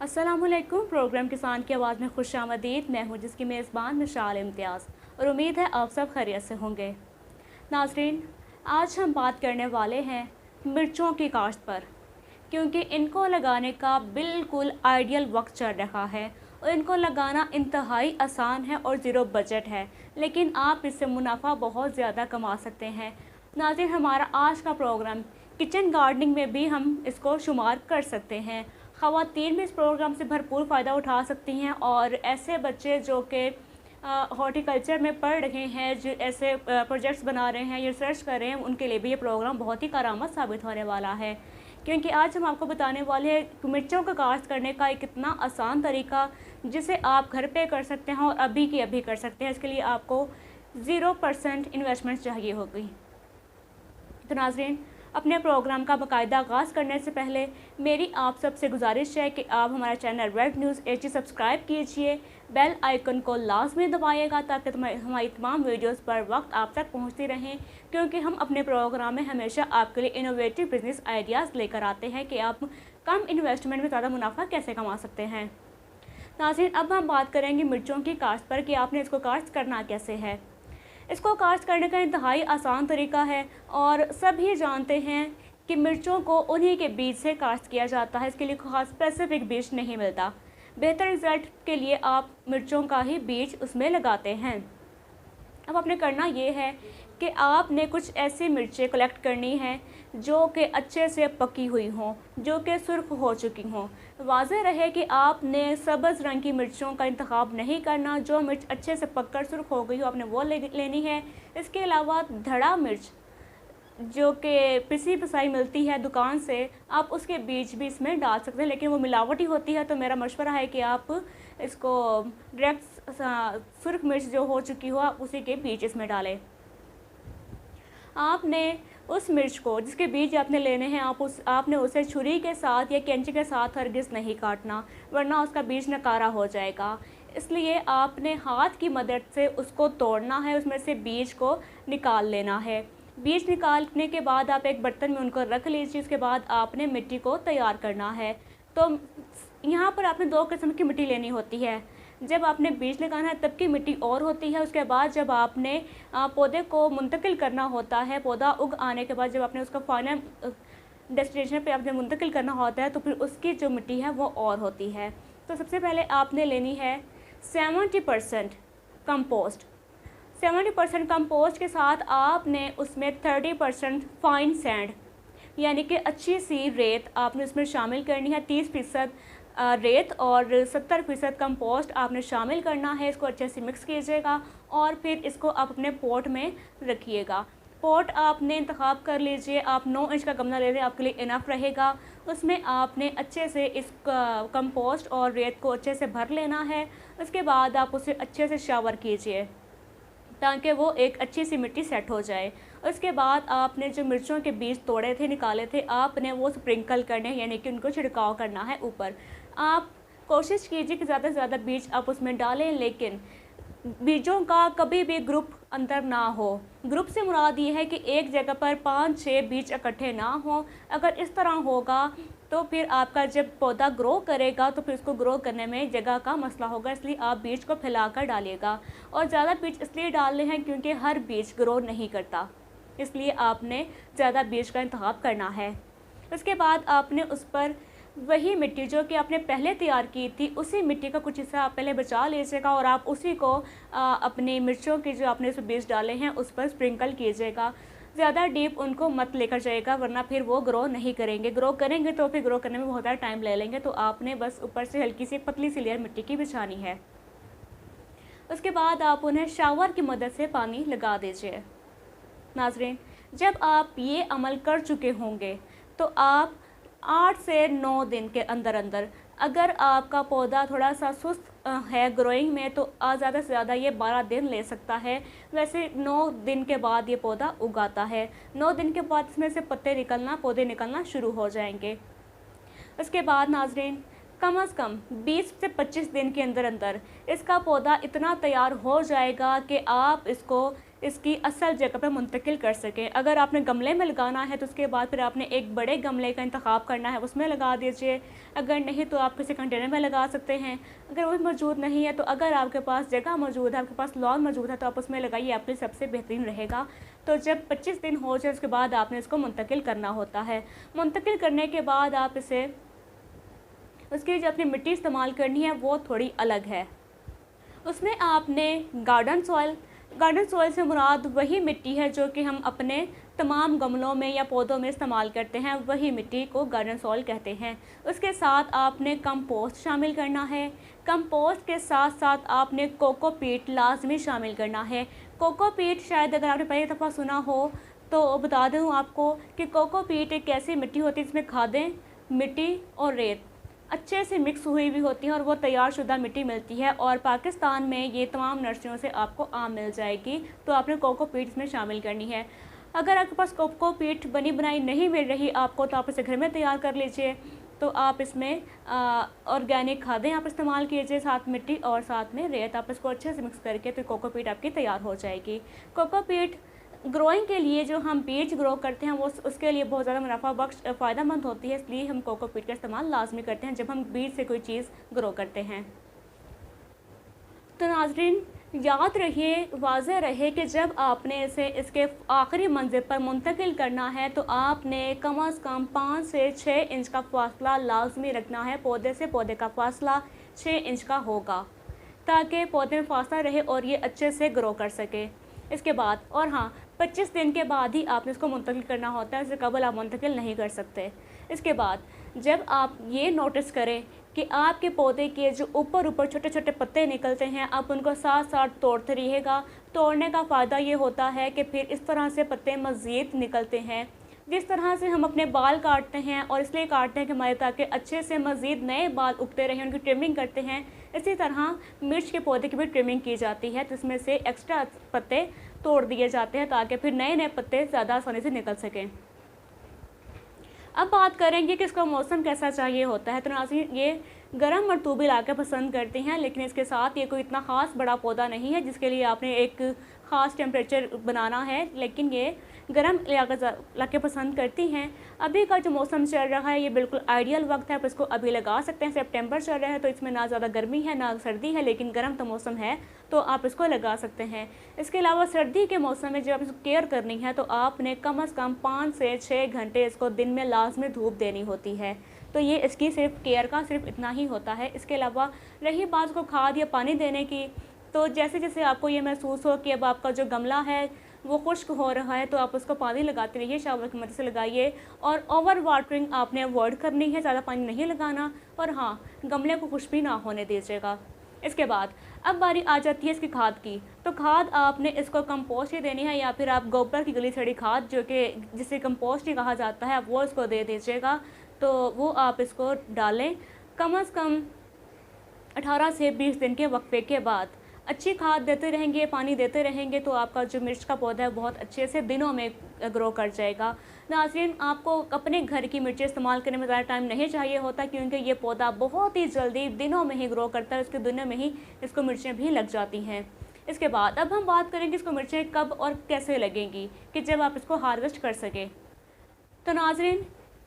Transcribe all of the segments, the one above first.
अस्सलामुअलैकुम। प्रोग्राम किसान की आवाज़ में खुश आमदीद। मैं हूँ जिसकी मेज़बान मिशाल इम्तियाज़ और उम्मीद है आप सब खैरियत से होंगे। नाज़रीन, आज हम बात करने वाले हैं मिर्चों की काश्त पर, क्योंकि इनको लगाने का बिल्कुल आइडियल वक्त चल रहा है और इनको लगाना इंतहाई आसान है और ज़ीरो बजट है, लेकिन आप इससे मुनाफा बहुत ज़्यादा कमा सकते हैं। नाज़रीन, हमारा आज का प्रोग्राम किचन गार्डनिंग में भी हम इसको शुमार कर सकते हैं। ख़वातीन भी इस प्रोग्राम से भरपूर फ़ायदा उठा सकती हैं और ऐसे बच्चे जो कि हॉर्टिकल्चर में पढ़ रहे हैं, जो ऐसे प्रोजेक्ट्स बना रहे हैं या रिसर्च कर रहे हैं, उनके लिए भी ये प्रोग्राम बहुत ही कारआमद साबित होने वाला है। क्योंकि आज हम आपको बताने वाले हैं कि मिर्चों का काश्त करने का एक इतना आसान तरीका जिसे आप घर पे कर सकते हैं और अभी की अभी कर सकते हैं। इसके लिए आपको 0% इन्वेस्टमेंट चाहिए होगी। तो नाज़रीन, अपने प्रोग्राम का बाकायदा आगाज़ करने से पहले मेरी आप सबसे गुजारिश है कि आप हमारा channel red news HD subscribe कीजिए, बेल आइकन को लाजमी दबाइएगा ताकि हमारी तमाम वीडियोस पर वक्त आप तक पहुंचती रहें, क्योंकि हम अपने प्रोग्राम में हमेशा आपके लिए इनोवेटिव बिजनेस आइडियाज़ लेकर आते हैं कि आप कम इन्वेस्टमेंट में ज़्यादा मुनाफा कैसे कमा सकते हैं। नाज़रीन, अब हम बात करेंगे मिर्चों की काश्त पर कि आपने इसको काश्त करना कैसे है। इसको काश्त करने का इंतहाई आसान तरीका है और सभी जानते हैं कि मिर्चों को उन्हीं के बीज से काश्त किया जाता है। इसके लिए खास स्पेसिफिक बीज नहीं मिलता। बेहतर रिजल्ट के लिए आप मिर्चों का ही बीज उसमें लगाते हैं। अब आपने करना ये है कि आपने कुछ ऐसी मिर्चें कलेक्ट करनी है जो कि अच्छे से पकी हुई हों, जो कि सुर्ख हो चुकी हों। वाज़ेह रहे कि आपने सब्ज़ रंग की मिर्चों का इंतखाब नहीं करना। जो मिर्च अच्छे से पककर सुर्ख हो गई हो आपने वो लेनी है। इसके अलावा धड़ा मिर्च जो कि पिसी पिसाई मिलती है दुकान से, आप उसके बीज भी इसमें डाल सकते हैं, लेकिन वो मिलावटी होती है। तो मेरा मशवरा है कि आप इसको डायरेक्ट सुर्ख मिर्च जो हो चुकी हो आप उसी के बीज इसमें डालें। आपने उस मिर्च को जिसके बीज आपने लेने हैं आपने उसे छुरी के साथ या कैंची के साथ हरगिज़ नहीं काटना, वरना उसका बीज नकारा हो जाएगा। इसलिए आपने हाथ की मदद से उसको तोड़ना है, उसमें से बीज को निकाल लेना है। बीज निकालने के बाद आप एक बर्तन में उनको रख लीजिए। उसके बाद आपने मिट्टी को तैयार करना है। तो यहाँ पर आपने दो किस्म की मिट्टी लेनी होती है। जब आपने बीज लगाना है तब की मिट्टी और होती है। उसके बाद जब आपने पौधे को मुंतकिल करना होता है, पौधा उग आने के बाद जब आपने उसका फाइनल डेस्टिनेशन पे आपने मुंतकिल करना होता है, तो फिर उसकी जो मिट्टी है वो और होती है। तो सबसे पहले आपने लेनी है 70% कंपोस्ट। 70% कंपोस्ट के साथ आपने उसमें 30% फाइन सैंड यानी कि अच्छी सी रेत आपने उसमें शामिल करनी है। 30% रेत और 70% कंपोस्ट आपने शामिल करना है। इसको अच्छे से मिक्स कीजिएगा और फिर इसको आप अपने पॉट में रखिएगा। पॉट आपने इंतखाब कर लीजिए। आप 9 इंच का गमला ले लें, आपके लिए इनफ रहेगा। उसमें आपने अच्छे से इस कंपोस्ट और रेत को अच्छे से भर लेना है। उसके बाद आप उसे अच्छे से शावर कीजिए ताकि वो एक अच्छी सी मिट्टी सेट हो जाए। उसके बाद आपने जो मिर्चों के बीज तोड़े थे, निकाले थे, आपने वो स्प्रिंकल करने यानी कि उनको छिड़काव करना है ऊपर। आप कोशिश कीजिए कि ज़्यादा से ज़्यादा बीज आप उसमें डालें, लेकिन बीजों का कभी भी ग्रुप अंदर ना हो। ग्रुप से मुराद ये है कि एक जगह पर 5-6 बीज इकट्ठे ना हो। अगर इस तरह होगा तो फिर आपका जब पौधा ग्रो करेगा तो फिर उसको ग्रो करने में जगह का मसला होगा। इसलिए आप बीज को फैलाकर डालिएगा। और ज़्यादा बीज इसलिए डालने हैं क्योंकि हर बीज ग्रो नहीं करता, इसलिए आपने ज़्यादा बीज का इंतखाब करना है। उसके बाद आपने उस पर वही मिट्टी जो कि आपने पहले तैयार की थी, उसी मिट्टी का कुछ हिस्सा आप पहले बचा लीजिएगा और आप उसी को अपनी मिर्चों की जो आपने उसमें बीज डाले हैं उस पर स्प्रिंकल कीजिएगा। ज़्यादा डीप उनको मत लेकर जाइएगा, वरना फिर वो ग्रो नहीं करेंगे। ग्रो करेंगे तो फिर ग्रो करने में बहुत ज़्यादा टाइम ले लेंगे। तो आपने बस ऊपर से हल्की सी पतली सी लेयर मिट्टी की बिछानी है। उसके बाद आप उन्हें शावर की मदद से पानी लगा दीजिए। नाज़रीन, जब आप ये अमल कर चुके होंगे तो आप 8 से 9 दिन के अंदर अंदर, अगर आपका पौधा थोड़ा सा सुस्त है ग्रोइंग में, तो ज़्यादा से ज़्यादा ये 12 दिन ले सकता है। वैसे 9 दिन के बाद ये पौधा उगाता है। 9 दिन के बाद इसमें से पत्ते निकलना, पौधे निकलना शुरू हो जाएंगे। उसके बाद नाज़रीन, कम से कम 20 से 25 दिन के अंदर अंदर इसका पौधा इतना तैयार हो जाएगा कि आप इसको इसकी असल जगह पर मुंतकिल कर सकें। अगर आपने गमले में लगाना है तो उसके बाद फिर आपने एक बड़े गमले का इंतखाब करना है, उसमें लगा दीजिए। अगर नहीं तो आप किसी कंटेनर में लगा सकते हैं। अगर वो मौजूद नहीं है तो अगर आपके पास जगह मौजूद है, आपके पास लॉन मौजूद है, तो आप उसमें लगाइए, आपके लिए सबसे बेहतरीन रहेगा। तो जब 25 दिन हो जाए उसके बाद आपने इसको मुंतकिल करना होता है। मुंतकिल करने के बाद आप इसे, उसके लिए जो अपनी मिट्टी इस्तेमाल करनी है वो थोड़ी अलग है। उसमें आपने गार्डन सॉइल से मुराद वही मिट्टी है जो कि हम अपने तमाम गमलों में या पौधों में इस्तेमाल करते हैं, वही मिट्टी को गार्डन सॉइल कहते हैं। उसके साथ आपने कंपोस्ट शामिल करना है। कंपोस्ट के साथ साथ आपने कोकोपीट लाजमी शामिल करना है। कोकोपीट शायद अगर आपने पहली दफ़ा सुना हो तो बता दूं आपको कि कोकोपीट एक ऐसी मिट्टी होती है जिसमें खादें, मिट्टी और रेत अच्छे से मिक्स हुई भी होती हैं और वो तैयार शुदा मिट्टी मिलती है, और पाकिस्तान में ये तमाम नर्सरियों से आपको आम मिल जाएगी। तो आपने कोकोपीट इसमें शामिल करनी है। अगर आपके पास कोकोपीट बनी बनाई नहीं मिल रही आपको तो आप इसे घर में तैयार कर लीजिए। तो आप इसमें ऑर्गेनिक खादें आप इस्तेमाल कीजिए, साथ मिट्टी और साथ में रेत, आप इसको अच्छे से मिक्स करके तो कोकोपीट आपकी तैयार हो जाएगी। कोकोपीट ग्रोइंग के लिए जो हम बीज ग्रो करते हैं वो उसके लिए बहुत ज़्यादा मुनाफा बख्श फ़ायदेमंद होती है, इसलिए हम कोकोपीट का इस्तेमाल लाजमी करते हैं जब हम बीज से कोई चीज़ ग्रो करते हैं। तो नाज़रीन, याद रहिए, वाज़ेह रहे कि जब आपने इसे इसके आखिरी मंजिल पर मुंतकिल करना है तो आपने कम अज़ कम 5 से 6 इंच का फासला लाजमी रखना है। पौधे से पौधे का फासला 6 इंच का होगा ताकि पौधे में फासला रहे और ये अच्छे से ग्रो कर सके। इसके बाद, और हाँ, 25 दिन के बाद ही आपने इसको मुंतकिल करना होता है, इससे कबल आप मुंतकिल नहीं कर सकते। इसके बाद जब आप ये नोटिस करें कि आपके पौधे के जो ऊपर छोटे छोटे पत्ते निकलते हैं, आप उनको साथ साथ तोड़ते रहिएगा। तोड़ने का फ़ायदा ये होता है कि फिर इस तरह से पत्ते मज़ीद निकलते हैं। जिस तरह से हम अपने बाल काटते हैं और इसलिए काटते हैं कि हमारे ताकि अच्छे से मज़ीद नए बाल उगते रहें, उनकी ट्रिमिंग करते हैं, इसी तरह मिर्च के पौधे की भी ट्रिमिंग की जाती है, जिसमें से एक्स्ट्रा पत्ते तोड़ दिए जाते हैं ताकि फिर नए नए पत्ते ज़्यादा आसानी से निकल सकें। अब बात करेंगे कि इसका मौसम कैसा चाहिए होता है। तो नाज़रीन, ये गर्म मरतूब इलाके पसंद करते हैं, लेकिन इसके साथ ये कोई इतना ख़ास बड़ा पौधा नहीं है जिसके लिए आपने एक ख़ास टेम्परेचर बनाना है, लेकिन ये गर्म इलाके पसंद करती हैं। अभी का जो मौसम चल रहा है ये बिल्कुल आइडियल वक्त है, आप इसको अभी लगा सकते हैं। सितंबर चल रहा है तो इसमें ना ज़्यादा गर्मी है ना सर्दी है, लेकिन गर्म तो मौसम है तो आप इसको लगा सकते हैं। इसके अलावा सर्दी के मौसम में जब आप इसको केयर करनी है तो आपने कम अज़ कम 5 से 6 घंटे इसको दिन में लाजमी धूप देनी होती है। तो ये इसकी सिर्फ केयर का सिर्फ इतना ही होता है। इसके अलावा रही बात को खाद या पानी देने की, तो जैसे जैसे आपको ये महसूस हो कि अब आपका जो गमला है वो खुश्क हो रहा है तो आप उसको पानी लगाते रहिए, शावर की मदद से लगाइए, और ओवर वाटरिंग आपने अवॉइड करनी है, ज़्यादा पानी नहीं लगाना, और हाँ, गमले को खुश्क भी ना होने दीजिएगा। इसके बाद अब बारी आ जाती है इसकी खाद की। तो खाद आपने इसको कंपोस्ट ही देनी है या फिर आप गोबर की गली सड़ी खाद जो कि जिसे कंपोस्ट ही कहा जाता है वो इसको दे दीजिएगा। तो वो आप इसको डालें कम अज़ कम 18 से 20 दिन के वक्फे के बाद। अच्छी खाद देते रहेंगे, पानी देते रहेंगे तो आपका जो मिर्च का पौधा है बहुत अच्छे से दिनों में ग्रो कर जाएगा। नाज़रीन, आपको अपने घर की मिर्चें इस्तेमाल करने में ज़्यादा टाइम नहीं चाहिए होता क्योंकि ये पौधा बहुत ही जल्दी दिनों में ही ग्रो करता है, उसके दिनों में ही इसको मिर्चें भी लग जाती हैं। इसके बाद अब हम बात करेंगे इसको मिर्चें कब और कैसे लगेंगी कि जब आप इसको हार्वेस्ट कर सकें। तो नाज़रीन,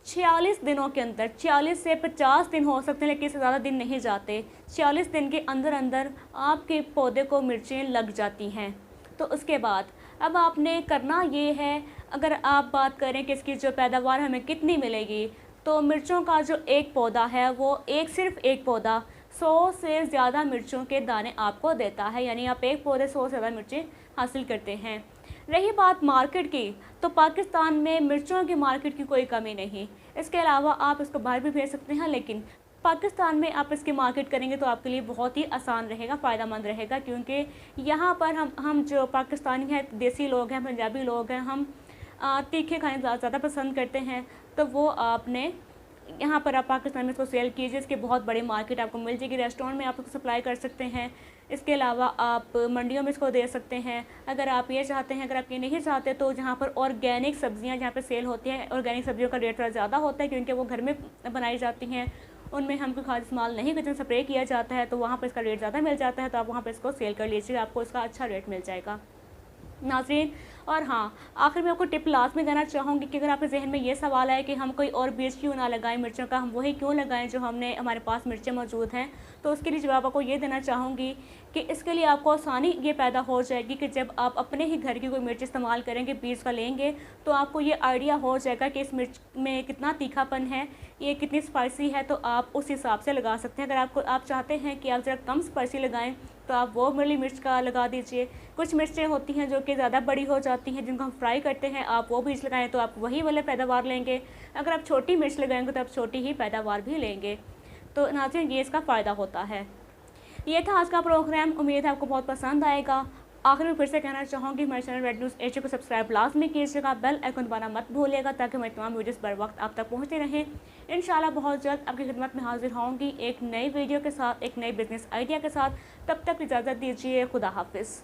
46 दिनों के अंदर, 46 से 50 दिन हो सकते हैं लेकिन इससे ज़्यादा दिन नहीं जाते, 46 दिन के अंदर अंदर आपके पौधे को मिर्चें लग जाती हैं। तो उसके बाद अब आपने करना ये है, अगर आप बात करें कि इसकी जो पैदावार हमें कितनी मिलेगी, तो मिर्चों का जो एक पौधा है वो सिर्फ एक पौधा 100 से ज़्यादा मिर्चों के दाने आपको देता है, यानी आप एक पौधे 100 से ज़्यादा मिर्चें हासिल करते हैं। रही बात मार्केट की, तो पाकिस्तान में मिर्चों की मार्केट की कोई कमी नहीं। इसके अलावा आप इसको बाहर भी भेज सकते हैं, लेकिन पाकिस्तान में आप इसकी मार्केट करेंगे तो आपके लिए बहुत ही आसान रहेगा, फ़ायदेमंद रहेगा, क्योंकि यहाँ पर हम जो पाकिस्तानी हैं, देसी लोग हैं, पंजाबी लोग हैं, हम तीखे खाने ज़्यादा पसंद करते हैं। तो वो आपने यहाँ पर आप पाकिस्तान में इसको सेल कीजिए, इसकी बहुत बड़ी मार्केट आपको मिल जाएगी। रेस्टोरेंट में आप इसको सप्लाई कर सकते हैं। इसके अलावा आप मंडियों में इसको दे सकते हैं। अगर आप ये चाहते हैं, अगर आप ये नहीं चाहते तो जहाँ पर ऑर्गेनिक सब्जियाँ जहाँ पर सेल होती हैं, ऑर्गेनिक सब्जियों का रेट थोड़ा ज़्यादा होता है क्योंकि वो घर में बनाई जाती हैं, उनमें हम कोई खाद इस्तेमाल नहीं करते, स्प्रे किया जाता है, तो वहाँ पर इसका रेट ज़्यादा मिल जाता है। तो आप वहाँ पर इसको सेल कर लीजिए, आपको इसका अच्छा रेट मिल जाएगा। नाज़रीन, और हाँ, आखिर में आपको टिप लाज़मी देना चाहूँगी कि अगर आपके ज़हन में ये सवाल आए कि हम कोई और बीज क्यों ना लगाएँ मिर्चों का, हम वही क्यों लगाएँ जो हमारे पास मिर्चें मौजूद हैं, तो उसके लिए जवाब आपको ये देना चाहूँगी कि इसके लिए आपको आसानी ये पैदा हो जाएगी कि जब आप अपने ही घर की कोई मिर्च इस्तेमाल करेंगे, बीज का लेंगे, तो आपको ये आइडिया हो जाएगा कि इस मिर्च में कितना तीखापन है, ये कितनी स्पाइसी है, तो आप उस हिसाब से लगा सकते हैं। अगर आप चाहते हैं कि आप ज़रा कम स्पाइसी लगाएँ, तो आप वो वाली मिर्च का लगा दीजिए। कुछ मिर्चें होती हैं जो कि ज़्यादा बड़ी हो जाती हैं, जिनको हम फ्राई करते हैं, आप वो बीज लगाएँ तो आप वही वाले पैदावार लेंगे। अगर आप छोटी मिर्च लगाएँगे तो आप छोटी ही पैदावार भी लेंगे। तो नाज़रीन, ये इसका फ़ायदा होता है। ये था आज का प्रोग्राम, उम्मीद है आपको बहुत पसंद आएगा। आखिर में फिर से कहना चाहूँगी, हमारे चैनल रेड न्यूज़ एशिया को सब्सक्राइब लाज़मी कीजिएगा, बेल आइकन दबाना मत भूलिएगा ताकि हमारी तमाम वीडियोज़ बर वक्त आप तक पहुँचते रहें। इंशाल्लाह बहुत जल्द आपकी खिदमत में हाजिर होंगी एक नई वीडियो के साथ, एक नई बिज़नेस आइडिया के साथ। तब तक इजाज़त दीजिए, खुदा हाफ़िज़।